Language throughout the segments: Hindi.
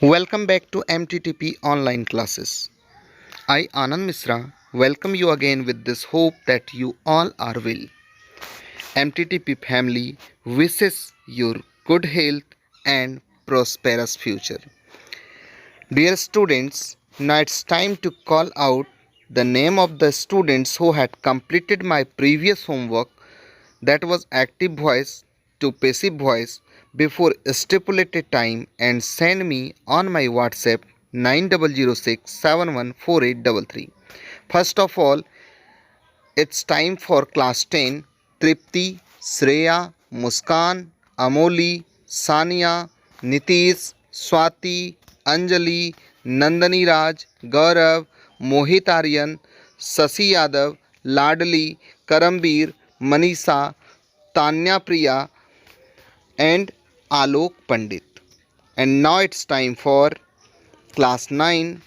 Welcome back to MTTP online classes. I, Anand Misra, welcome you again with this hope that you all are well. MTTP family wishes your good health and prosperous future. Dear students, now it's time to call out the name of the students who had completed my previous homework, that was active voice to passive voice, before stipulated time, and send me on my WhatsApp 9006714833. First of all, it's time for class 10. Tripti, Shreya, Muskan, Amoli, Sania, Nitish, Swati, Anjali, Nandani Raj, Gaurav, Mohit Aryan, Sasi Yadav, Ladli, Karambir, Manisha, Tanya Priya, and Alok Pandit. And now it's time for class 9.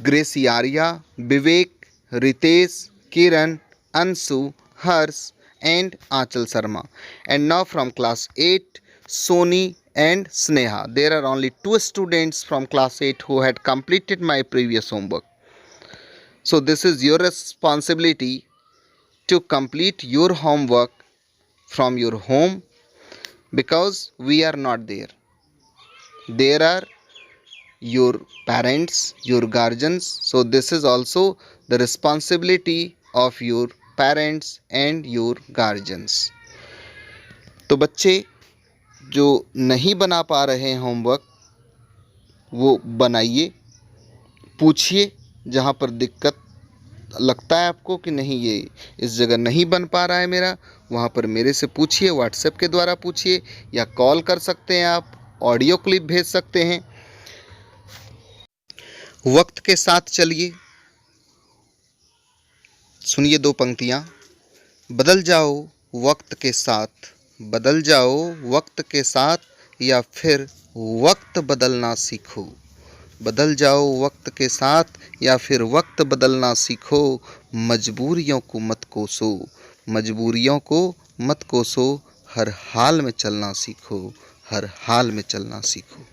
Gracie Arya, Vivek, Ritesh, Kiran, Ansu, Hers, and Achal Sharma. And now from class 8, Soni and Sneha. There are only 2 students from class 8 who had completed my previous homework. So this is your responsibility to complete your homework from your home, because we are not there. There are your parents, your guardians. So this is also the responsibility of your parents and your guardians. तो बच्चे जो नहीं बना पा रहे हैं होमवर्क, वो बनाइए, पूछिए जहाँ पर दिक्कत लगता है आपको कि नहीं ये इस जगह नहीं बन पा रहा है मेरा, वहाँ पर मेरे से पूछिए, व्हाट्सएप के द्वारा पूछिए, या कॉल कर सकते हैं आप, ऑडियो क्लिप भेज सकते हैं। वक्त के साथ चलिए, सुनिए 2 पंक्तियाँ। बदल जाओ वक्त के साथ, बदल जाओ वक्त के साथ, या फिर वक्त बदलना सीखो। बदल जाओ वक्त के साथ, या फिर वक्त बदलना सीखो। मजबूरियों को मत कोसो, मजबूरियों को मत कोसो। हर हाल में चलना सीखो, हर हाल में चलना सीखो।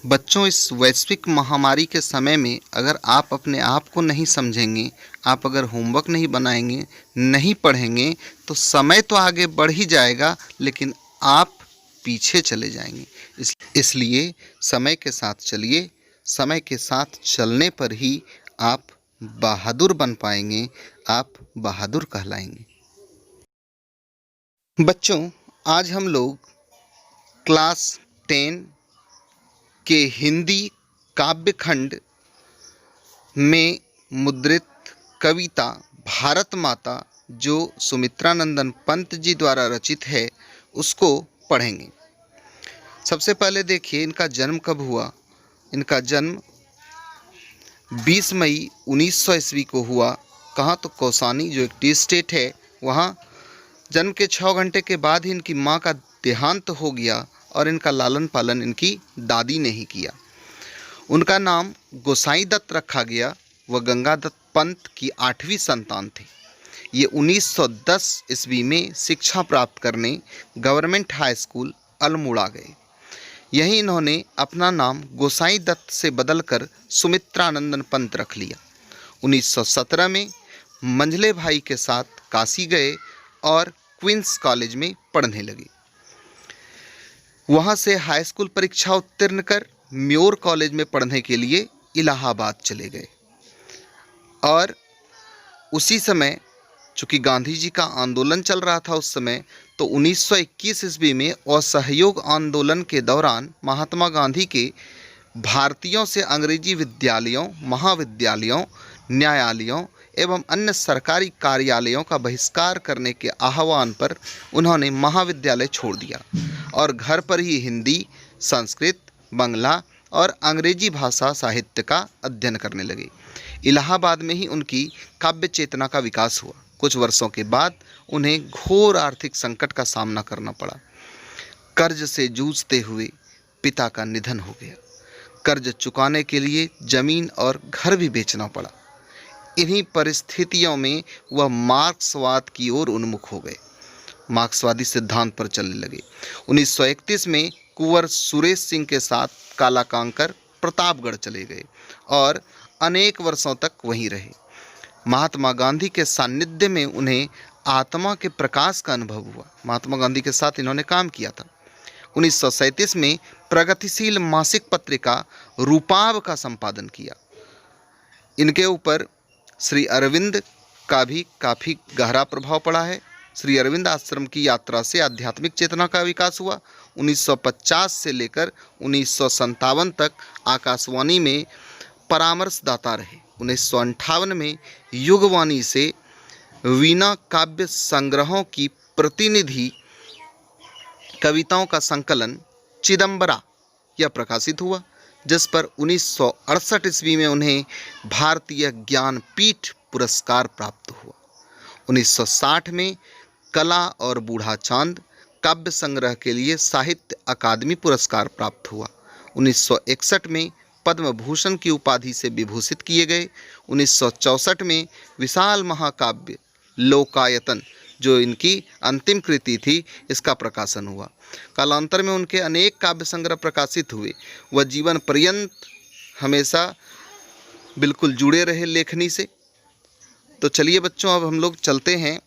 बच्चों, इस वैश्विक महामारी के समय में अगर आप अपने आप को नहीं समझेंगे, आप अगर होमवर्क नहीं बनाएंगे, नहीं पढ़ेंगे, तो समय तो आगे बढ़ ही जाएगा, लेकिन आप पीछे चले जाएंगे। इसलिए समय के साथ चलिए। समय के साथ चलने पर ही आप बहादुर बन पाएंगे, आप बहादुर कहलाएंगे। बच्चों, आज हम लोग क्लास 10 के हिंदी काव्यखंड में मुद्रित कविता भारत माता, जो सुमित्रानंदन पंत जी द्वारा रचित है, उसको पढ़ेंगे। सबसे पहले देखिए इनका जन्म कब हुआ। इनका जन्म 20 मई 1900 ईस्वी को हुआ। कहाँ? तो कौसानी, जो एक टी स्टेट है, वहाँ। जन्म के 6 घंटे के बाद ही इनकी माँ का देहांत हो गया और इनका लालन पालन इनकी दादी ने ही किया। उनका नाम गोसाई दत्त रखा गया। वह गंगादत्त पंत की 8वीं संतान थे। ये 1910 ईस्वी में शिक्षा प्राप्त करने गवर्नमेंट हाई स्कूल अल्मोड़ा गए। यहीं इन्होंने अपना नाम गोसाई दत्त से बदलकर सुमित्रानंदन पंत रख लिया। 1917 में मंझले भाई के साथ काशी गए और क्वींस कॉलेज में पढ़ने लगे। वहाँ से हाई स्कूल परीक्षा उत्तीर्ण कर म्योर कॉलेज में पढ़ने के लिए इलाहाबाद चले गए। और उसी समय, चूँकि गांधी जी का आंदोलन चल रहा था उस समय, तो 1921 ईस्वी में असहयोग आंदोलन के दौरान महात्मा गांधी के भारतीयों से अंग्रेजी विद्यालयों, महाविद्यालयों, न्यायालयों एवं अन्य सरकारी कार्यालयों का बहिष्कार करने के आह्वान पर उन्होंने महाविद्यालय छोड़ दिया और घर पर ही हिंदी, संस्कृत, बांग्ला और अंग्रेजी भाषा साहित्य का अध्ययन करने लगे। इलाहाबाद में ही उनकी काव्य चेतना का विकास हुआ। कुछ वर्षों के बाद उन्हें घोर आर्थिक संकट का सामना करना पड़ा। कर्ज से जूझते हुए पिता का निधन हो गया। कर्ज चुकाने के लिए जमीन और घर भी बेचना पड़ा। इन्हीं परिस्थितियों में वह मार्क्सवाद की ओर उन्मुख हो गए, मार्क्सवादी सिद्धांत पर चलने लगे। 1931 में कुंवर सुरेश सिंह के साथ काला कांकर, प्रतापगढ़ चले गए और अनेक वर्षों तक वहीं रहे। महात्मा गांधी के सानिध्य में उन्हें आत्मा के प्रकाश का अनुभव हुआ। महात्मा गांधी के साथ इन्होंने काम किया था। 1937 में प्रगतिशील मासिक पत्रिका रूपाब का संपादन किया। इनके ऊपर श्री अरविंद का भी काफ़ी गहरा प्रभाव पड़ा है। श्री अरविंद आश्रम की यात्रा से आध्यात्मिक चेतना का विकास हुआ। 1950 से लेकर 1957 तक आकाशवाणी में परामर्शदाता रहे। 1958 में युगवाणी से वीणा काव्य संग्रहों की प्रतिनिधि कविताओं का संकलन चिदंबरा यह प्रकाशित हुआ, जिस पर 1968 ईस्वी में उन्हें भारतीय ज्ञानपीठ पुरस्कार प्राप्त हुआ। 1960 में कला और बूढ़ा चांद काव्य संग्रह के लिए साहित्य अकादमी पुरस्कार प्राप्त हुआ। 1961 में पद्म भूषण की उपाधि से विभूषित किए गए। 1964 में विशाल महाकाव्य लोकायतन, जो इनकी अंतिम कृति थी, इसका प्रकाशन हुआ। कालांतर में उनके अनेक काव्य संग्रह प्रकाशित हुए। वह जीवन पर्यंत हमेशा बिल्कुल जुड़े रहे लेखनी से। तो चलिए बच्चों, अब हम लोग चलते हैं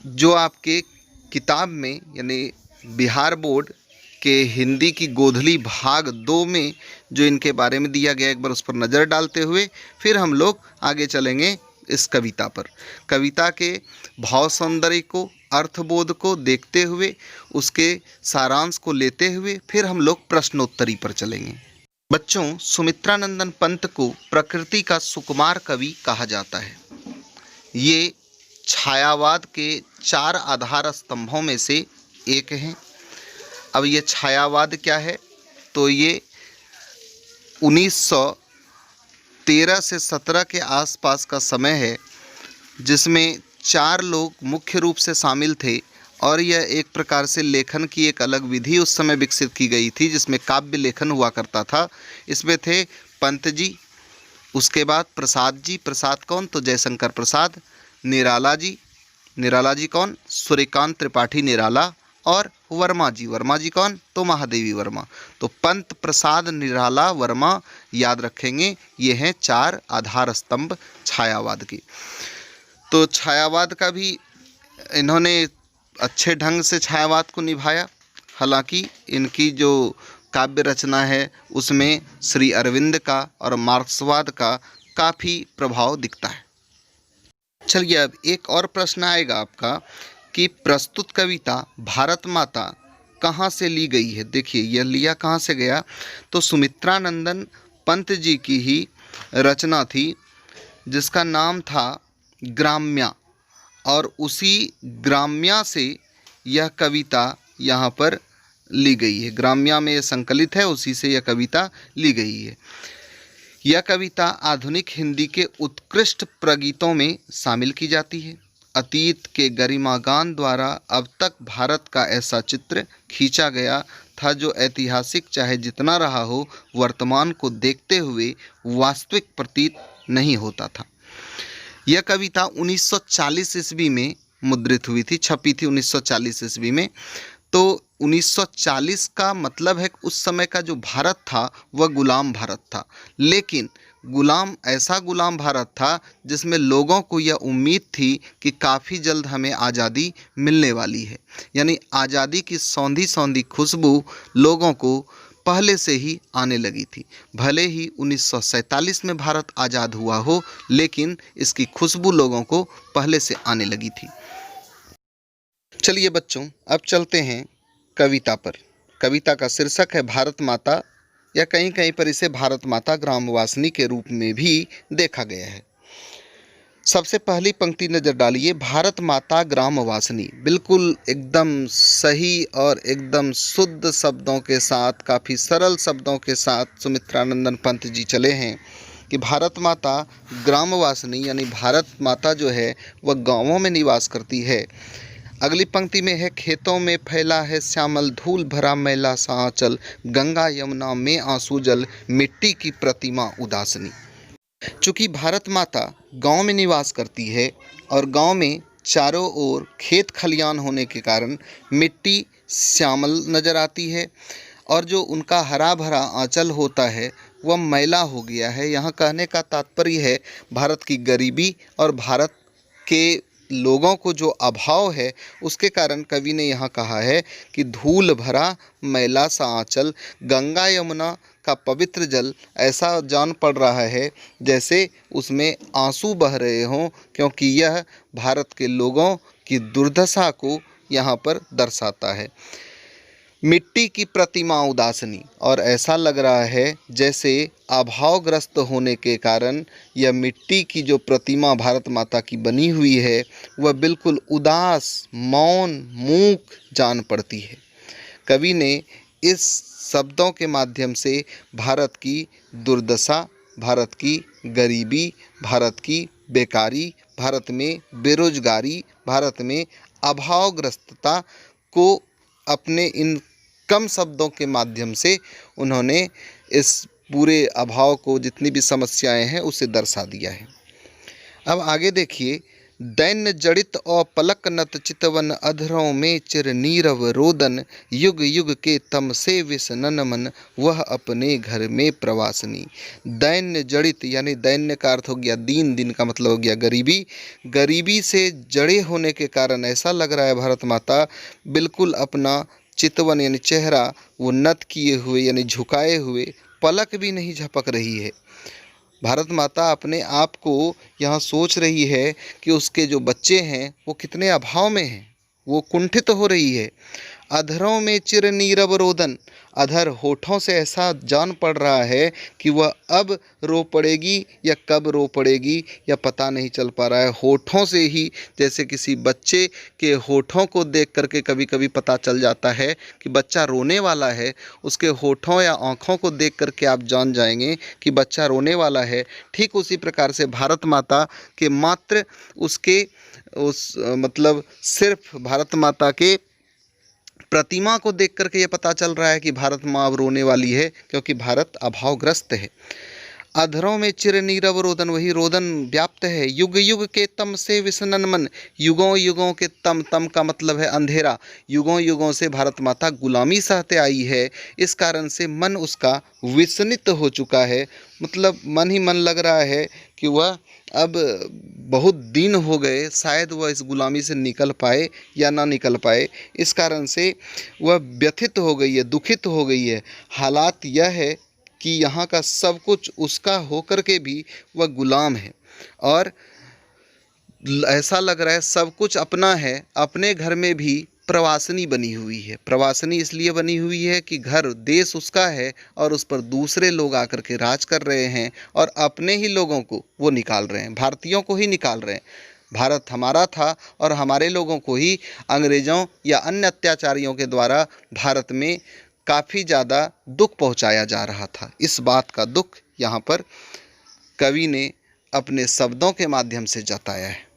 जो आपके किताब में यानी बिहार बोर्ड के हिंदी की गोधली भाग 2 में जो इनके बारे में दिया गया, एक बार उस पर नज़र डालते हुए फिर हम लोग आगे चलेंगे इस कविता पर। कविता के भाव सौंदर्य को, अर्थबोध को देखते हुए, उसके सारांश को लेते हुए फिर हम लोग प्रश्नोत्तरी पर चलेंगे। बच्चों, सुमित्रानंदन पंत को प्रकृति का सुकुमार कवि कहा जाता है। ये छायावाद के 4 आधार स्तंभों में से एक हैं। अब ये छायावाद क्या है? तो ये 1913 से 17 के आसपास का समय है, जिसमें 4 लोग मुख्य रूप से शामिल थे और यह एक प्रकार से लेखन की एक अलग विधि उस समय विकसित की गई थी, जिसमें काव्य लेखन हुआ करता था। इसमें थे पंत जी, उसके बाद प्रसाद जी। प्रसाद कौन? तो जयशंकर प्रसाद। निराला जी। निराला जी कौन? सूर्यकांत त्रिपाठी निराला। और वर्मा जी। वर्मा जी कौन? तो महादेवी वर्मा। तो पंत, प्रसाद, निराला, वर्मा याद रखेंगे। ये हैं 4 आधार स्तंभ छायावाद के। तो छायावाद का भी इन्होंने अच्छे ढंग से छायावाद को निभाया। हालांकि इनकी जो काव्य रचना है उसमें श्री अरविंद का और मार्क्सवाद का काफ़ी प्रभाव दिखता है। चलिए, अब एक और प्रश्न आएगा आपका कि प्रस्तुत कविता भारत माता कहाँ से ली गई है। देखिए, यह लिया कहाँ से गया? तो सुमित्रानंदन पंत जी की ही रचना थी, जिसका नाम था ग्राम्या, और उसी ग्राम्या से यह कविता यहाँ पर ली गई है। ग्राम्या में यह संकलित है, उसी से यह कविता ली गई है। यह कविता आधुनिक हिंदी के उत्कृष्ट प्रगीतों में शामिल की जाती है। अतीत के गरिमागान द्वारा अब तक भारत का ऐसा चित्र खींचा गया था जो ऐतिहासिक चाहे जितना रहा हो, वर्तमान को देखते हुए वास्तविक प्रतीत नहीं होता था। यह कविता 1940 ईस्वी में मुद्रित हुई थी, छपी थी 1940 ईस्वी में। तो 1940 का मतलब है कि उस समय का जो भारत था वह गुलाम भारत था, लेकिन ऐसा गुलाम भारत था जिसमें लोगों को यह उम्मीद थी कि काफ़ी जल्द हमें आज़ादी मिलने वाली है। यानी आज़ादी की सौंधी सौंधी खुशबू लोगों को पहले से ही आने लगी थी। भले ही 1947 में भारत आज़ाद हुआ हो, लेकिन इसकी खुशबू लोगों को पहले से आने लगी थी। चलिए बच्चों, अब चलते हैं कविता पर। कविता का शीर्षक है भारत माता, या कहीं कहीं पर इसे भारत माता ग्रामवासिनी के रूप में भी देखा गया है। सबसे पहली पंक्ति नज़र डालिए, भारत माता ग्रामवासिनी। बिल्कुल एकदम सही और एकदम शुद्ध शब्दों के साथ, काफ़ी सरल शब्दों के साथ सुमित्रानंदन पंत जी चले हैं कि भारत माता ग्रामवासिनी, यानी भारत माता जो है वह गाँवों में निवास करती है। अगली पंक्ति में है, खेतों में फैला है श्यामल धूल भरा मैला सा आंचल, गंगा यमुना में आंसू जल, मिट्टी की प्रतिमा उदासनी। चूँकि भारत माता गांव में निवास करती है और गांव में चारों ओर खेत खलियान होने के कारण मिट्टी श्यामल नज़र आती है और जो उनका हरा भरा आंचल होता है वह मैला हो गया है। यहाँ कहने का तात्पर्य है भारत की गरीबी और भारत के लोगों को जो अभाव है उसके कारण कवि ने यहाँ कहा है कि धूल भरा मैला सा आंचल, गंगा यमुना का पवित्र जल ऐसा जान पड़ रहा है जैसे उसमें आंसू बह रहे हों, क्योंकि यह भारत के लोगों की दुर्दशा को यहाँ पर दर्शाता है। मिट्टी की प्रतिमा उदासनी, और ऐसा लग रहा है जैसे अभावग्रस्त होने के कारण यह मिट्टी की जो प्रतिमा भारत माता की बनी हुई है वह बिल्कुल उदास, मौन, मूक जान पड़ती है। कवि ने इस शब्दों के माध्यम से भारत की दुर्दशा, भारत की गरीबी, भारत की बेकारी, भारत में बेरोजगारी, भारत में अभावग्रस्तता को अपने इन कम शब्दों के माध्यम से उन्होंने इस पूरे अभाव को, जितनी भी समस्याएं हैं, उसे दर्शा दिया है। अब आगे देखिए, दैन्य जड़ित और पलक नत चितवन, अधरों में चिर नीरव रोदन, युग युग के तम से विसनन मन, वह अपने घर में प्रवासनी। दैन्य जड़ित यानी दैन्य का अर्थ हो गया दीन, दिन का मतलब हो गया गरीबी। गरीबी से जड़े होने के कारण ऐसा लग रहा है भारत माता बिल्कुल अपना चितवन यानी चेहरा वो नत किए हुए यानी झुकाए हुए, पलक भी नहीं झपक रही है। भारत माता अपने आप को यहाँ सोच रही है कि उसके जो बच्चे हैं वो कितने अभाव में हैं, वो कुंठित हो रही है। अधरों में चिर नीरव रोदन, अधर होठों से ऐसा जान पड़ रहा है कि वह अब रो पड़ेगी या कब रो पड़ेगी या पता नहीं चल पा रहा है। होठों से ही, जैसे किसी बच्चे के होठों को देख करके कभी कभी पता चल जाता है कि बच्चा रोने वाला है, उसके होठों या आँखों को देख करके आप जान जाएंगे कि बच्चा रोने वाला है। ठीक उसी प्रकार से भारत माता के मात्र उसके मतलब सिर्फ भारत माता के प्रतिमा को देख करके ये पता चल रहा है कि भारत माँ अब रोने वाली है, क्योंकि भारत अभावग्रस्त है। अधरों में चिर नीरव रोदन, वही रोदन व्याप्त है। युग युग के तम से विसनन मन, युगों युगों के तम, तम का मतलब है अंधेरा। युगों युगों से भारत माता गुलामी सहते आई है, इस कारण से मन उसका विस्मित हो चुका है। मतलब मन ही मन लग रहा है कि वह अब बहुत दिन हो गए, शायद वह इस गुलामी से निकल पाए या ना निकल पाए। इस कारण से वह व्यथित हो गई है, दुखित हो गई है। हालात यह है कि यहाँ का सब कुछ उसका होकर के भी वह गुलाम है, और ऐसा लग रहा है सब कुछ अपना है, अपने घर में भी प्रवासनी बनी हुई है। प्रवासनी इसलिए बनी हुई है कि घर, देश उसका है और उस पर दूसरे लोग आकर के राज कर रहे हैं और अपने ही लोगों को वो निकाल रहे हैं, भारतीयों को ही निकाल रहे हैं। भारत हमारा था और हमारे लोगों को ही अंग्रेज़ों या अन्य अत्याचारियों के द्वारा भारत में काफ़ी ज़्यादा दुख पहुंचाया जा रहा था। इस बात का दुख यहाँ पर कवि ने अपने शब्दों के माध्यम से जताया है।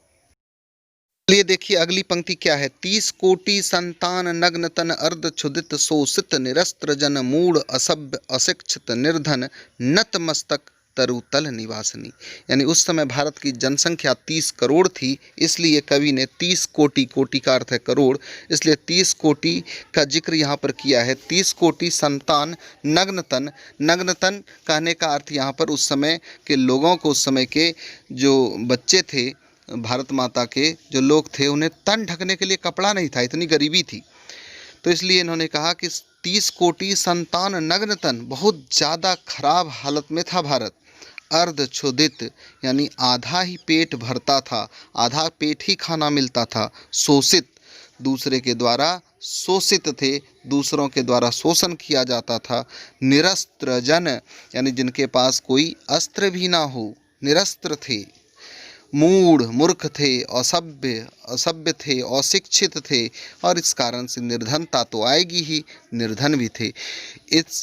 चलिए देखिए अगली पंक्ति क्या है। 30 कोटि संतान नग्न तन, अर्ध क्षुदित शोषित निरस्त्र जन, मूढ़ असभ्य अशिक्षित निर्धन, नत मस्तक तरुतल निवासनी। यानी उस समय भारत की जनसंख्या 30 करोड़ थी, इसलिए कवि ने 30 कोटि, कोटि का अर्थ है करोड़, इसलिए 30 कोटि का जिक्र यहाँ पर किया है। 30 कोटि संतान नग्न तन, नग्न तन कहने का अर्थ यहाँ पर उस समय के लोगों को, उस समय के जो बच्चे थे, भारत माता के जो लोग थे, उन्हें तन ढकने के लिए कपड़ा नहीं था, इतनी गरीबी थी। तो इसलिए इन्होंने कहा कि 30 कोटि संतान नग्न तन, बहुत ज़्यादा खराब हालत में था भारत। अर्ध क्षुधित यानी आधा ही पेट भरता था, आधा पेट ही खाना मिलता था। शोषित, दूसरे के द्वारा शोषित थे, दूसरों के द्वारा शोषण किया जाता था। निरस्त्र जन यानी जिनके पास कोई अस्त्र भी ना हो, निरस्त्र थे। मूढ़, मूर्ख थे, असभ्य थे, अशिक्षित थे, और इस कारण से निर्धनता तो आएगी ही, निर्धन भी थे।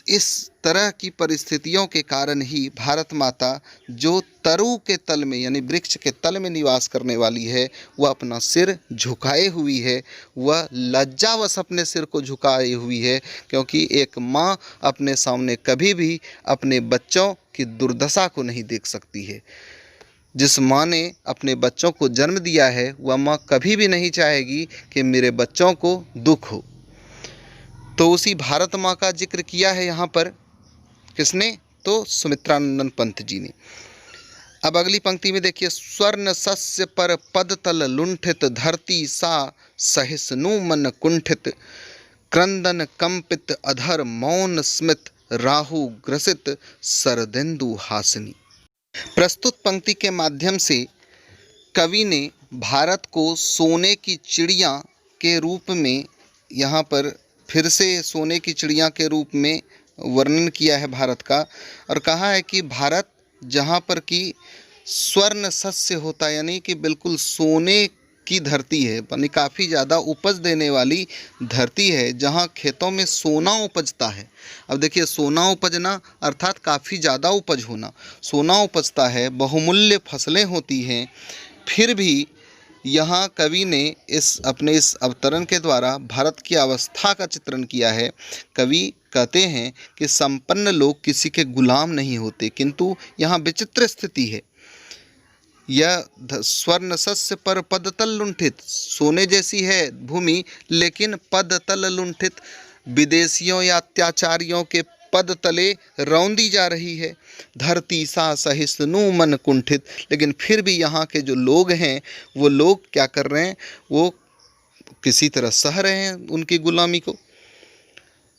इस तरह की परिस्थितियों के कारण ही भारत माता जो तरु के तल में यानी वृक्ष के तल में निवास करने वाली है, वह अपना सिर झुकाए हुई है, वह लज्जावश अपने सिर को झुकाए हुई है, क्योंकि एक माँ अपने सामने कभी भी अपने बच्चों की दुर्दशा को नहीं देख सकती है। जिस माँ ने अपने बच्चों को जन्म दिया है, वह माँ कभी भी नहीं चाहेगी कि मेरे बच्चों को दुख हो। तो उसी भारत माँ का जिक्र किया है यहाँ पर किसने, तो सुमित्रानंदन पंत जी ने। अब अगली पंक्ति में देखिए, स्वर्ण सस्य पर पद तल लुंठित, धरती सा सहिष्णु मन कुंठित, क्रंदन कंपित अधर मौन स्मित, राहु ग्रसित शरदिंदु हासिनी। प्रस्तुत पंक्ति के माध्यम से कवि ने भारत को सोने की चिड़िया के रूप में, यहाँ पर फिर से सोने की चिड़िया के रूप में वर्णन किया है भारत का, और कहा है कि भारत जहाँ पर कि स्वर्ण सस्य होता है, यानी कि बिल्कुल सोने की धरती है, यानी काफ़ी ज़्यादा उपज देने वाली धरती है, जहाँ खेतों में सोना उपजता है। अब देखिए, सोना उपजना अर्थात काफ़ी ज़्यादा उपज होना, सोना उपजता है, बहुमूल्य फसलें होती हैं। फिर भी यहाँ कवि ने अपने इस अवतरण के द्वारा भारत की अवस्था का चित्रण किया है। कवि कहते हैं कि संपन्न लोग किसी के गुलाम नहीं होते, किंतु यहाँ विचित्र स्थिति है। यह स्वर्ण सस्य पर पद तल लुंठित, सोने जैसी है भूमि, लेकिन पद तल लुंठित, विदेशियों या अत्याचारियों के पद तले रौंदी जा रही है। धरती सा सहिष्णु मन कुंठित, लेकिन फिर भी यहाँ के जो लोग हैं वो लोग क्या कर रहे हैं, वो किसी तरह सह रहे हैं उनकी गुलामी को।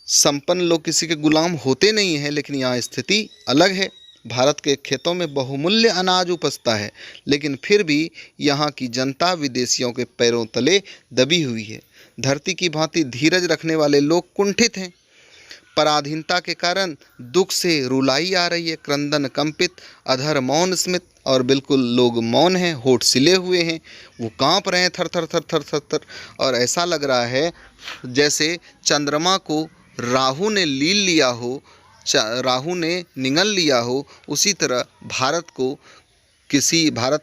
संपन्न लोग किसी के गुलाम होते नहीं हैं, लेकिन यहाँ स्थिति अलग है। भारत के खेतों में बहुमूल्य अनाज उपजता है, लेकिन फिर भी यहाँ की जनता विदेशियों के पैरों तले दबी हुई है। धरती की भांति धीरज रखने वाले लोग कुंठित हैं। पराधीनता के कारण दुख से रुलाई आ रही है। क्रंदन कंपित, अधर मौन स्मित, और बिल्कुल लोग मौन हैं, होठ सिले हुए हैं, वो कांप रहे हैं थर थर थर थर थर थर, और ऐसा लग रहा है जैसे चंद्रमा को राहु ने लील लिया हो, राहु ने निगल लिया हो। उसी तरह भारत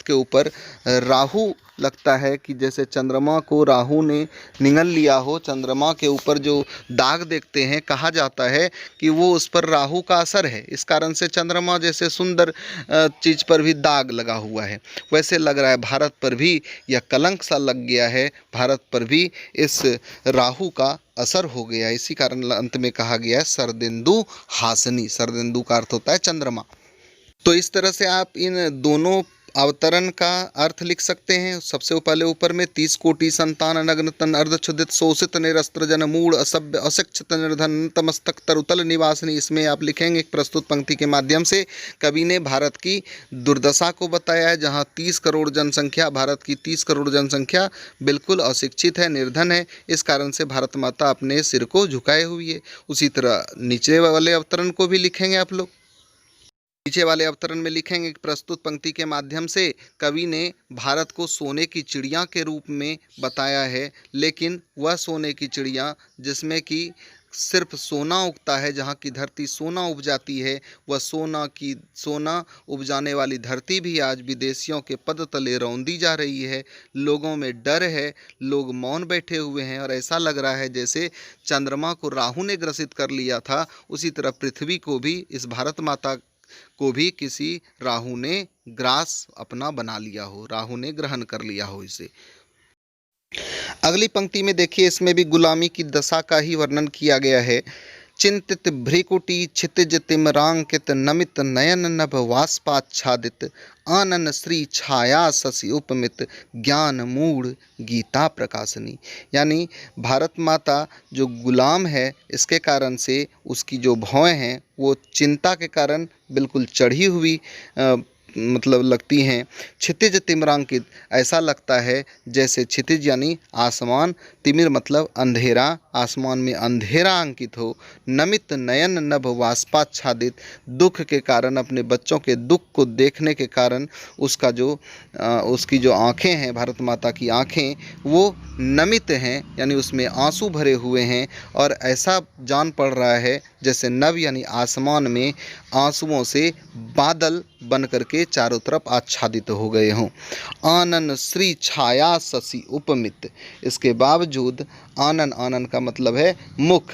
के ऊपर राहु लगता है कि जैसे चंद्रमा को राहु ने निगल लिया हो। चंद्रमा के ऊपर जो दाग देखते हैं, कहा जाता है कि वो उस पर राहु का असर है। इस कारण से चंद्रमा जैसे सुंदर चीज़ पर भी दाग लगा हुआ है, वैसे लग रहा है भारत पर भी यह कलंक सा लग गया है, भारत पर भी इस राहु का असर हो गया। इसी कारण अंत में कहा गया है शरदिंदु हासिनी। शरदिंदु का अर्थ होता है चंद्रमा। तो इस तरह से आप इन दोनों अवतरण का अर्थ लिख सकते हैं। सबसे पहले ऊपर में 30 कोटि संतान नग्न तन अर्धक्षुदित शोषित निरस्त्र जन मूढ़ असभ्य अशिक्षित निर्धन तमस्तक तरुतल निवासिनी, इसमें आप लिखेंगे प्रस्तुत पंक्ति के माध्यम से कवि ने भारत की दुर्दशा को बताया है, जहां 30 करोड़ जनसंख्या, भारत की 30 करोड़ जनसंख्या बिल्कुल अशिक्षित है, निर्धन है। इस कारण से भारत माता अपने सिर को झुकाए हुई है। उसी तरह नीचे वाले अवतरण को भी लिखेंगे आप लोग। नीचे वाले अवतरण में लिखेंगे कि प्रस्तुत पंक्ति के माध्यम से कवि ने भारत को सोने की चिड़िया के रूप में बताया है, लेकिन वह सोने की चिड़िया जिसमें कि सिर्फ सोना उगता है, जहाँ की धरती सोना उपजाती है, वह सोना उपजाने वाली धरती भी आज विदेशियों के पद तले रौंदी जा रही है। लोगों में डर है, लोग मौन बैठे हुए हैं, और ऐसा लग रहा है जैसे चंद्रमा को राहु ने ग्रसित कर लिया था, उसी तरह पृथ्वी को भी, इस भारत माता को भी किसी राहु ने ग्रास अपना बना लिया हो, राहु ने ग्रहण कर लिया हो इसे। अगली पंक्ति में देखिए, इसमें भी गुलामी की दशा का ही वर्णन किया गया है। चिंतित भ्रिकुटी क्षितिज तिमरांकित, नमित नयन नभ वाष्पाच्छादित, आनन श्री छाया शशि उपमित, ज्ञान मूढ़ गीता प्रकाशनी। यानी भारत माता जो गुलाम है, इसके कारण से उसकी जो भौएं हैं वो चिंता के कारण बिल्कुल चढ़ी हुई मतलब लगती हैं। क्षितिज तिमिरांकित, ऐसा लगता है जैसे क्षितिज यानी आसमान, तिमिर मतलब अंधेरा, आसमान में अंधेरा अंकित हो। नमित नयन नभ वाष्पाच्छादित, दुख के कारण, अपने बच्चों के दुख को देखने के कारण उसकी जो आँखें हैं, भारत माता की आँखें, वो नमित हैं, यानी उसमें आंसू भरे हुए हैं, और ऐसा जान पड़ रहा है जैसे नभ यानी आसमान में आंसुओं से बादल बन करके चारों तरफ आच्छादित हो गए हों। आनन श्री छाया शशि उपमित, इसके बावजूद आनन का मतलब है मुख,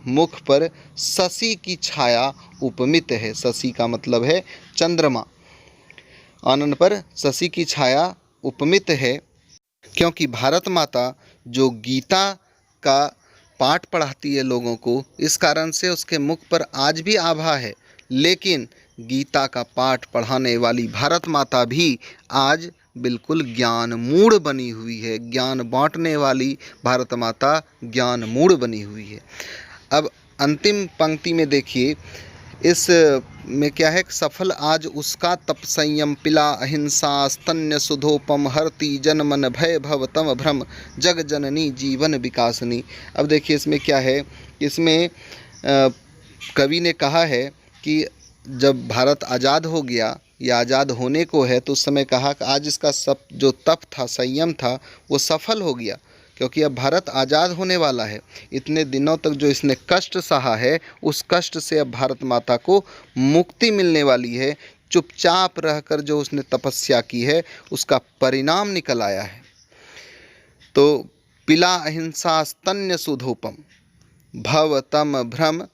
मुख पर शशि की छाया उपमित है। शशि का मतलब है चंद्रमा। आनन पर शशि की छाया उपमित है, क्योंकि भारत माता जो गीता का पाठ पढ़ाती है लोगों को, इस कारण से उसके मुख पर आज भी आभा है। लेकिन गीता का पाठ पढ़ाने वाली भारत माता भी आज बिल्कुल ज्ञान मूढ़ बनी हुई है। ज्ञान बांटने वाली भारत माता ज्ञान मूढ़ बनी हुई है। अब अंतिम पंक्ति में देखिए, इस में क्या है, सफल आज उसका तप संयम पिला अहिंसा स्तन्य सुधोपम हरति जन मन भय भव तम भ्रम जग जननी जीवन विकासनी। अब देखिए इसमें क्या है, इसमें कवि ने कहा है कि जब भारत आज़ाद हो गया या आज़ाद होने को है, तो उस समय कहा कि आज इसका सब जो तप था, संयम था, वो सफल हो गया, क्योंकि अब भारत आज़ाद होने वाला है। इतने दिनों तक जो इसने कष्ट सहा है, उस कष्ट से अब भारत माता को मुक्ति मिलने वाली है। चुपचाप रहकर जो उसने तपस्या की है, उसका परिणाम निकल आया है। तो पिला अहिंसा स्तन्य सुधोपम भव तम भ्रम।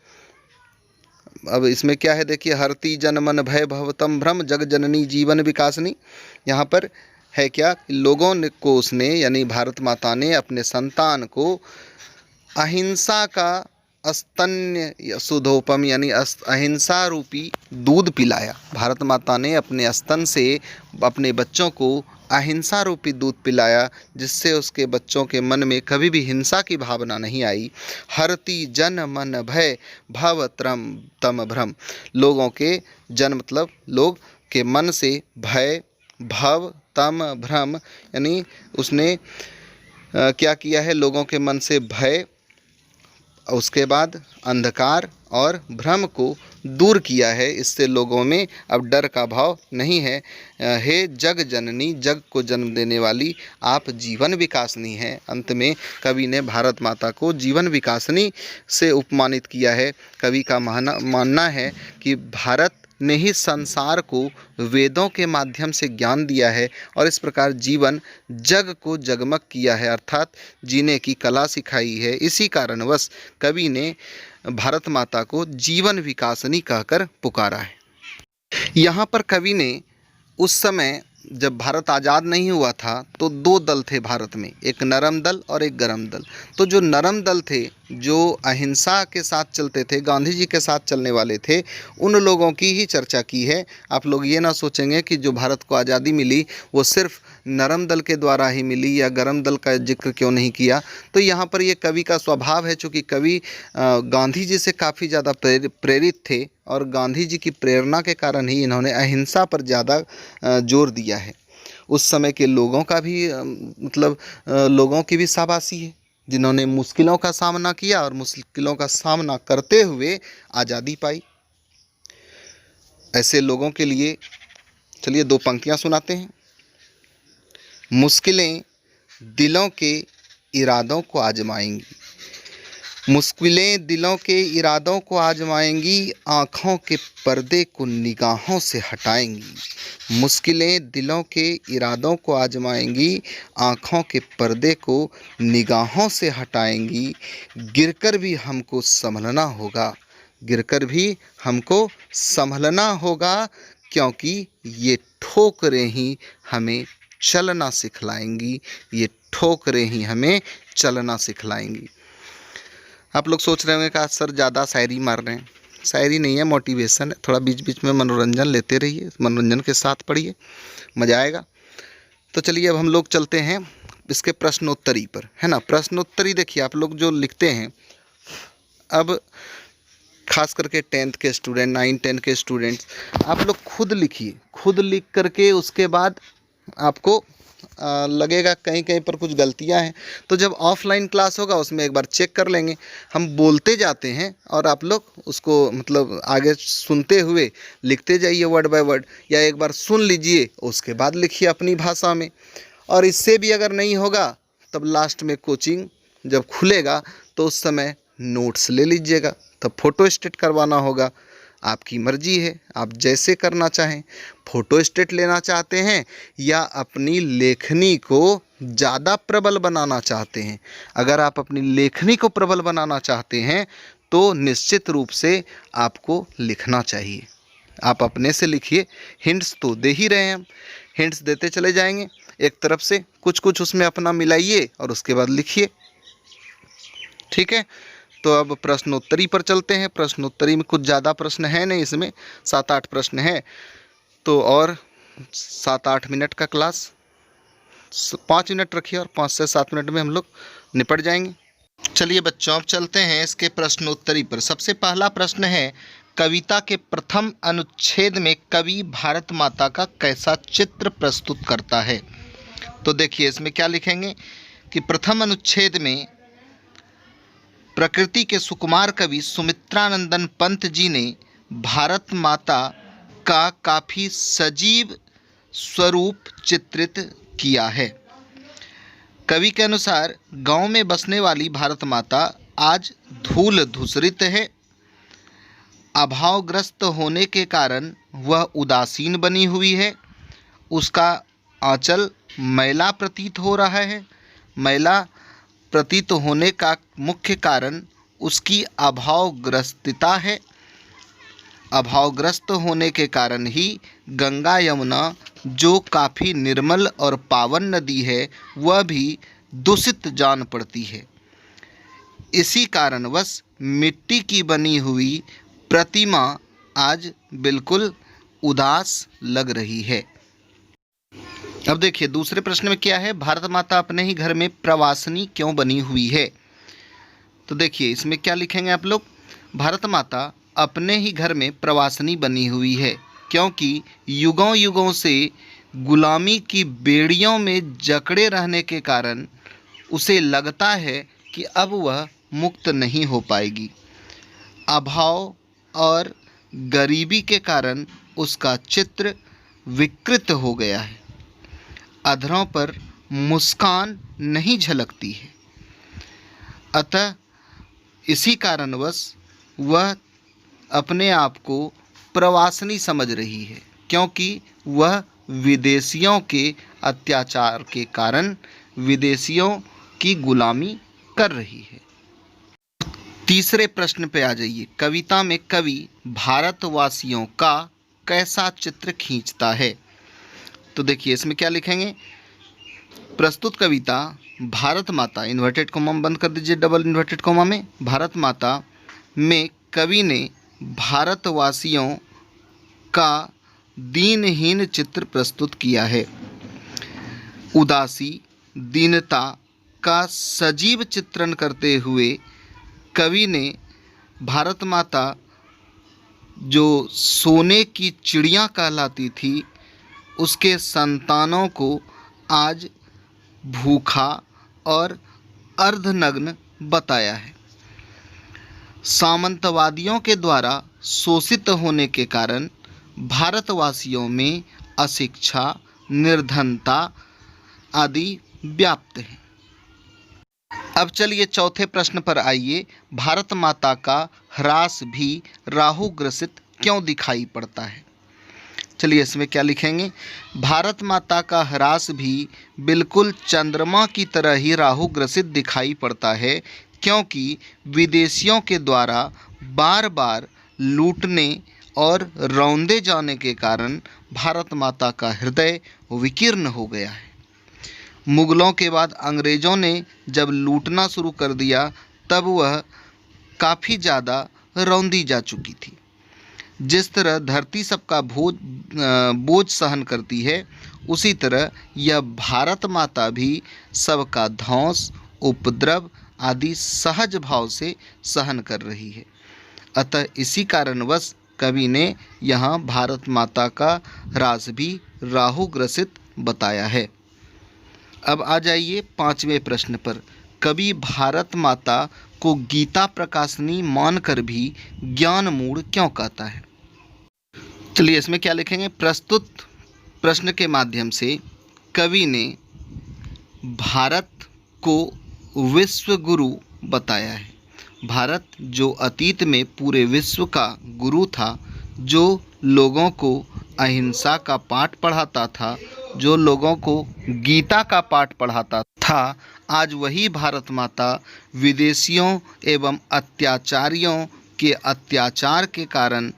अब इसमें क्या है, देखिए, हरति जन मन भय भवतम भ्रम जग जननी जीवन विकासनी। यहाँ पर है क्या, लोगों ने को उसने, यानी भारत माता ने अपने संतान को अहिंसा का स्तन्य सुधोपम यानी अहिंसा रूपी दूध पिलाया। भारत माता ने अपने स्तन से अपने बच्चों को अहिंसा रूपी दूध पिलाया, जिससे उसके बच्चों के मन में कभी भी हिंसा की भावना नहीं आई। हरति जन मन भय भव तम भ्रम। लोगों के जन मतलब लोग के मन से भय, भव तम भ्रम, यानी उसने क्या किया है, लोगों के मन से भय, उसके बाद अंधकार और भ्रम को दूर किया है। इससे लोगों में अब डर का भाव नहीं है। हे जग जननी, जग को जन्म देने वाली, आप जीवन विकासनी हैं। अंत में कवि ने भारत माता को जीवन विकासनी से उपमानित किया है। कवि का मानना है कि भारत ने ही संसार को वेदों के माध्यम से ज्ञान दिया है और इस प्रकार जीवन जग को जगमग किया है, अर्थात जीने की कला सिखाई है। इसी कारणवश कवि ने भारत माता को जीवन विकासनी कहकर पुकारा है। यहाँ पर कवि ने उस समय जब भारत आज़ाद नहीं हुआ था तो दो दल थे भारत में, एक नरम दल और एक गरम दल। तो जो नरम दल थे, जो अहिंसा के साथ चलते थे, गांधी जी के साथ चलने वाले थे, उन लोगों की ही चर्चा की है। आप लोग ये ना सोचेंगे कि जो भारत को आज़ादी मिली वो सिर्फ नरम दल के द्वारा ही मिली या गरम दल का जिक्र क्यों नहीं किया। तो यहाँ पर ये कवि का स्वभाव है, चूँकि कवि गांधी जी से काफ़ी ज़्यादा प्रेरित थे और गांधी जी की प्रेरणा के कारण ही इन्होंने अहिंसा पर ज़्यादा जोर दिया है। उस समय के लोगों का भी लोगों की भी शाबाशी है, जिन्होंने मुश्किलों का सामना किया और मुश्किलों का सामना करते हुए आज़ादी पाई। ऐसे लोगों के लिए चलिए दो पंक्तियां सुनाते हैं। मुश्किलें दिलों के इरादों को आजमाएंगी, मुश्किलें दिलों के इरादों को आजमाएंगी, आँखों के पर्दे को निगाहों से हटाएंगी। मुश्किलें दिलों के इरादों को आजमाएंगी, आँखों के पर्दे को निगाहों से हटाएंगी। गिरकर भी हमको संभलना होगा, गिरकर भी हमको संभलना होगा, क्योंकि ये ठोकरें ही हमें चलना सिखलाएंगी, ये ठोकरें ही हमें चलना सिखलाएंगी। आप लोग सोच रहे होंगे कि आज सर ज़्यादा शायरी मार रहे हैं। शायरी नहीं है, मोटिवेशन है। थोड़ा बीच बीच में मनोरंजन लेते रहिए, मनोरंजन के साथ पढ़िए, मज़ा आएगा। तो चलिए अब हम लोग चलते हैं इसके प्रश्नोत्तरी पर, है ना। प्रश्नोत्तरी देखिए, आप लोग जो लिखते हैं, अब खास करके 10th के स्टूडेंट, 9-10 के स्टूडेंट्स, आप लोग खुद लिखिए। खुद लिख करके उसके बाद आपको लगेगा कहीं कहीं पर कुछ गलतियां हैं, तो जब ऑफलाइन क्लास होगा उसमें एक बार चेक कर लेंगे। हम बोलते जाते हैं और आप लोग उसको आगे सुनते हुए लिखते जाइए वर्ड बाय वर्ड, या एक बार सुन लीजिए उसके बाद लिखिए अपनी भाषा में। और इससे भी अगर नहीं होगा तब लास्ट में कोचिंग जब खुलेगा तो उस समय नोट्स ले लीजिएगा, तब फ़ोटो स्टेट करवाना होगा। आपकी मर्जी है, आप जैसे करना चाहें। फ़ोटो स्टेट लेना चाहते हैं या अपनी लेखनी को ज़्यादा प्रबल बनाना चाहते हैं। अगर आप अपनी लेखनी को प्रबल बनाना चाहते हैं तो निश्चित रूप से आपको लिखना चाहिए। आप अपने से लिखिए, हिंट्स तो दे ही रहे हैं हम, हिंट्स देते चले जाएंगे एक तरफ से, कुछ कुछ उसमें अपना मिलाइए और उसके बाद लिखिए, ठीक। ठीक है, तो अब प्रश्नोत्तरी पर चलते हैं। प्रश्नोत्तरी में कुछ ज़्यादा प्रश्न है नहीं, इसमें 7-8 प्रश्न हैं। तो और 7-8 मिनट का क्लास, 5 मिनट रखिए और 5 से 7 मिनट में हम लोग निपट जाएंगे। चलिए बच्चों, अब चलते हैं इसके प्रश्नोत्तरी पर। सबसे पहला प्रश्न है, कविता के प्रथम अनुच्छेद में कवि भारत माता का कैसा चित्र प्रस्तुत करता है? तो देखिए इसमें क्या लिखेंगे कि प्रथम अनुच्छेद में प्रकृति के सुकुमार कवि सुमित्रानंदन पंत जी ने भारत माता का काफ़ी सजीव स्वरूप चित्रित किया है। कवि के अनुसार गांव में बसने वाली भारत माता आज धूल धूसरित है। अभावग्रस्त होने के कारण वह उदासीन बनी हुई है। उसका आंचल मैला प्रतीत हो रहा है। मैला प्रतीत होने का मुख्य कारण उसकी अभावग्रस्तता है। अभावग्रस्त होने के कारण ही गंगा यमुना, जो काफ़ी निर्मल और पावन नदी है, वह भी दूषित जान पड़ती है। इसी कारणवश मिट्टी की बनी हुई प्रतिमा आज बिल्कुल उदास लग रही है। अब देखिए दूसरे प्रश्न में क्या है, भारत माता अपने ही घर में प्रवासिनी क्यों बनी हुई है? तो देखिए इसमें क्या लिखेंगे आप लोग, भारत माता अपने ही घर में प्रवासिनी बनी हुई है क्योंकि युगों युगों से गुलामी की बेड़ियों में जकड़े रहने के कारण उसे लगता है कि अब वह मुक्त नहीं हो पाएगी। अभाव और गरीबी के कारण उसका चित्र विकृत हो गया है। अधरों पर मुस्कान नहीं झलकती है। अतः इसी कारणवश वह अपने आप को प्रवासिनी समझ रही है क्योंकि वह विदेशियों के अत्याचार के कारण विदेशियों की गुलामी कर रही है। तीसरे प्रश्न पे आ जाइए। कविता में कवि भारतवासियों का कैसा चित्र खींचता है? तो देखिए इसमें क्या लिखेंगे, प्रस्तुत कविता भारत माता, इन्वर्टेड कोमा बंद कर दीजिए, डबल इन्वर्टेड कोमा में, भारत माता में कवि ने भारतवासियों का दीनहीन चित्र प्रस्तुत किया है। उदासी, दीनता का सजीव चित्रण करते हुए कवि ने भारत माता, जो सोने की चिड़िया कहलाती थी, उसके संतानों को आज भूखा और अर्धनग्न बताया है। सामंतवादियों के द्वारा शोषित होने के कारण भारतवासियों में अशिक्षा, निर्धनता आदि व्याप्त है। अब चलिए चौथे प्रश्न पर आइए। भारत माता का ह्रास भी राहु ग्रसित क्यों दिखाई पड़ता है? चलिए इसमें क्या लिखेंगे, भारत माता का ह्रास भी बिल्कुल चंद्रमा की तरह ही राहु ग्रसित दिखाई पड़ता है क्योंकि विदेशियों के द्वारा बार बार लूटने और रौंदे जाने के कारण भारत माता का हृदय विकीर्ण हो गया है। मुगलों के बाद अंग्रेज़ों ने जब लूटना शुरू कर दिया तब वह काफ़ी ज़्यादा रौंदी जा चुकी थी। जिस तरह धरती सबका बोझ सहन करती है, उसी तरह यह भारत माता भी सबका ध्वंस, उपद्रव आदि सहज भाव से सहन कर रही है। अतः इसी कारणवश कवि ने यहाँ भारत माता का ह्रास भी राहु ग्रसित बताया है। अब आ जाइए पांचवें प्रश्न पर। कवि भारत माता को गीता प्रकाशनी मानकर भी ज्ञान मूढ़ क्यों कहता है? चलिए इसमें क्या लिखेंगे, प्रस्तुत प्रश्न के माध्यम से कवि ने भारत को विश्व गुरु बताया है। भारत जो अतीत में पूरे विश्व का गुरु था, जो लोगों को अहिंसा का पाठ पढ़ाता था, जो लोगों को गीता का पाठ पढ़ाता था, आज वही भारत माता विदेशियों एवं अत्याचारियों के अत्याचार के कारण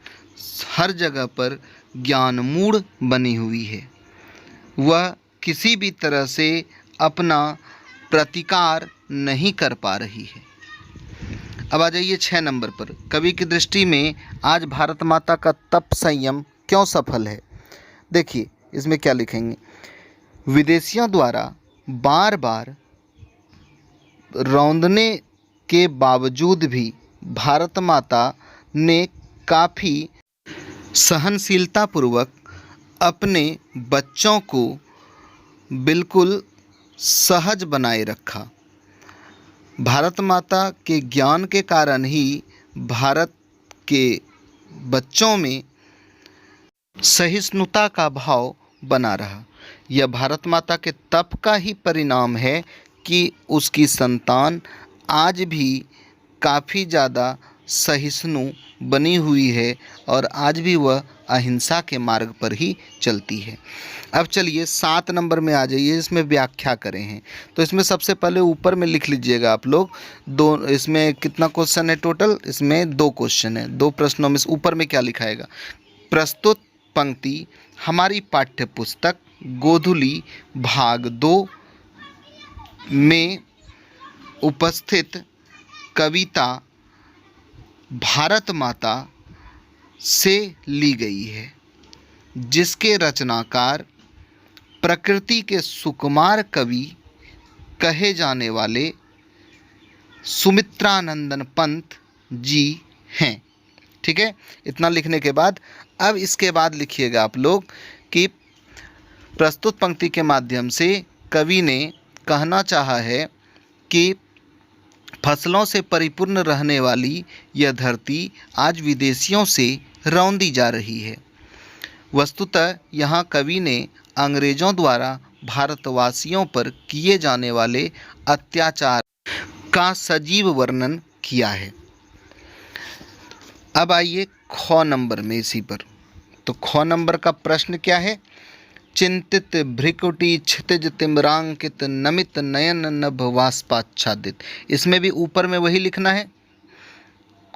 हर जगह पर ज्ञानमूढ़ बनी हुई है। वह किसी भी तरह से अपना प्रतिकार नहीं कर पा रही है। अब आ जाइए 6 नंबर पर। कवि की दृष्टि में आज भारत माता का तप संयम क्यों सफल है। देखिए इसमें क्या लिखेंगे, विदेशियों द्वारा बार बार रौंदने के बावजूद भी भारत माता ने काफ़ी सहनशीलतापूर्वक अपने बच्चों को बिल्कुल सहज बनाए रखा। भारत माता के ज्ञान के कारण ही भारत के बच्चों में सहिष्णुता का भाव बना रहा। यह भारत माता के तप का ही परिणाम है कि उसकी संतान आज भी काफ़ी ज़्यादा सहिष्णु बनी हुई है और आज भी वह अहिंसा के मार्ग पर ही चलती है। अब चलिए 7 नंबर में आ जाइए, इसमें व्याख्या करें हैं। तो इसमें सबसे पहले ऊपर में लिख लीजिएगा आप लोग। दो, इसमें कितना क्वेश्चन है टोटल, इसमें 2 क्वेश्चन है। 2 प्रश्नों में ऊपर में क्या लिखाएगा, प्रस्तुत पंक्ति हमारी पाठ्य पुस्तक गोधुली भाग 2 में उपस्थित कविता भारत माता से ली गई है, जिसके रचनाकार प्रकृति के सुकुमार कवि कहे जाने वाले सुमित्रानंदन पंत जी हैं। ठीक है, इतना लिखने के बाद अब इसके बाद लिखिएगा आप लोग कि प्रस्तुत पंक्ति के माध्यम से कवि ने कहना चाहा है कि फसलों से परिपूर्ण रहने वाली यह धरती आज विदेशियों से रौंदी जा रही है। वस्तुतः यहाँ कवि ने अंग्रेज़ों द्वारा भारतवासियों पर किए जाने वाले अत्याचार का सजीव वर्णन किया है। अब आइए ख नंबर में इसी पर। तो ख नंबर का प्रश्न क्या है, चिंतित भ्रिकुटी क्षितिज तिम्रांकित नमित नयन नभ वाष्पाच्छादित। इसमें भी ऊपर में वही लिखना है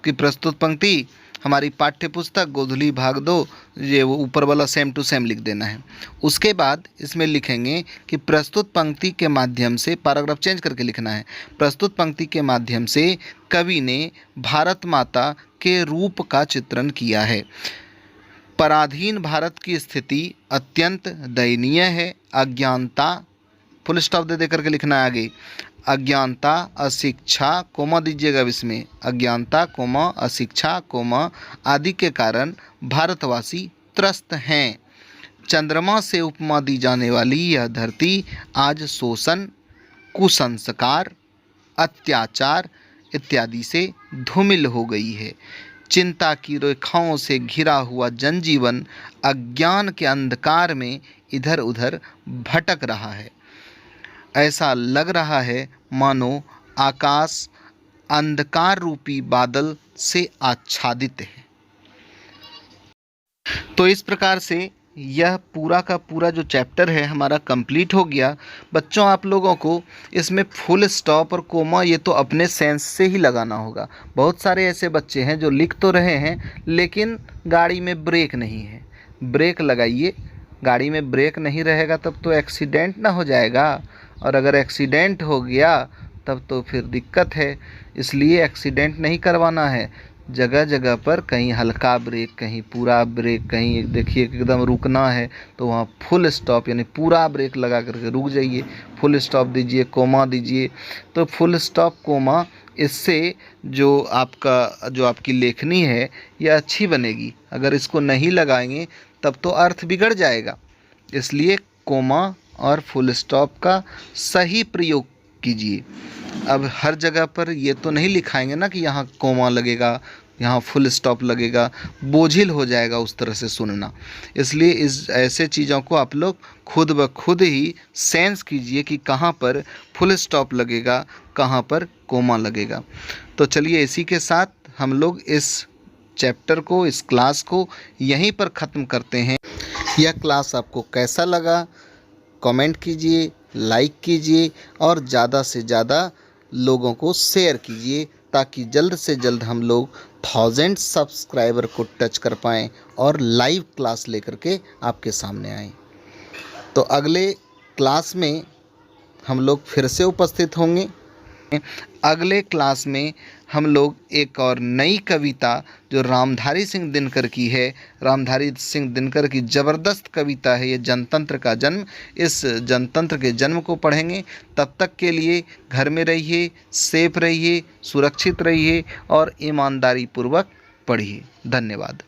कि प्रस्तुत पंक्ति हमारी पाठ्य पुस्तक गोधुली भाग 2, ये वो ऊपर वाला सेम टू सेम लिख देना है। उसके बाद इसमें लिखेंगे कि प्रस्तुत पंक्ति के माध्यम से, पैराग्राफ चेंज करके लिखना है, प्रस्तुत पंक्ति के माध्यम से कवि ने भारत माता के रूप का चित्रण किया है। पराधीन भारत की स्थिति अत्यंत दयनीय है। अज्ञानता, फुल स्टॉप दे करके लिखना है आगे, अज्ञानता अशिक्षा कोमा दीजिएगा इसमें, अज्ञानता कोमा अशिक्षा कोमा आदि के कारण भारतवासी त्रस्त हैं। चंद्रमा से उपमा दी जाने वाली यह धरती आज शोषण, कुसंस्कार, अत्याचार इत्यादि से धूमिल हो गई है। चिंता की रेखाओं से घिरा हुआ जनजीवन अज्ञान के अंधकार में इधर उधर भटक रहा है। ऐसा लग रहा है मानो आकाश अंधकार रूपी बादल से आच्छादित है। तो इस प्रकार से यह पूरा का पूरा जो चैप्टर है हमारा कंप्लीट हो गया। बच्चों आप लोगों को इसमें फुल स्टॉप और कोमा ये तो अपने सेंस से ही लगाना होगा। बहुत सारे ऐसे बच्चे हैं जो लिख तो रहे हैं लेकिन गाड़ी में ब्रेक नहीं है। ब्रेक लगाइए, गाड़ी में ब्रेक नहीं रहेगा तब तो एक्सीडेंट ना हो जाएगा, और अगर एक्सीडेंट हो गया तब तो फिर दिक्कत है। इसलिए एक्सीडेंट नहीं करवाना है। जगह जगह पर कहीं हल्का ब्रेक, कहीं पूरा ब्रेक, कहीं देखिए एकदम रुकना है तो वहाँ फुल स्टॉप यानी पूरा ब्रेक लगा करके रुक जाइए, फुल स्टॉप दीजिए, कोमा दीजिए। तो फुल स्टॉप कोमा, इससे जो आपकी लेखनी है यह अच्छी बनेगी। अगर इसको नहीं लगाएंगे तब तो अर्थ बिगड़ जाएगा। इसलिए कोमा और फुल स्टॉप का सही प्रयोग कीजिए। अब हर जगह पर ये तो नहीं लिखाएंगे ना कि यहाँ कोमा लगेगा, यहाँ फुल स्टॉप लगेगा, बोझिल हो जाएगा उस तरह से सुनना। इसलिए इस ऐसे चीज़ों को आप लोग खुद ब खुद ही सेंस कीजिए कि कहाँ पर फुल स्टॉप लगेगा, कहाँ पर कोमा लगेगा। तो चलिए इसी के साथ हम लोग इस चैप्टर को, इस क्लास को यहीं पर ख़त्म करते हैं। यह क्लास आपको कैसा लगा कमेंट कीजिए, लाइक कीजिए और ज़्यादा से ज़्यादा लोगों को शेयर कीजिए ताकि जल्द से जल्द हम लोग 1000 सब्सक्राइबर को टच कर पाएँ और लाइव क्लास लेकर के आपके सामने आएँ। तो अगले क्लास में हम लोग फिर से उपस्थित होंगे। अगले क्लास में हम लोग एक और नई कविता जो रामधारी सिंह दिनकर की है, रामधारी सिंह दिनकर की ज़बरदस्त कविता है ये जनतंत्र का जन्म, इस जनतंत्र के जन्म को पढ़ेंगे। तब तक के लिए घर में रहिए, सेफ रहिए, सुरक्षित रहिए और ईमानदारी पूर्वक पढ़िए। धन्यवाद।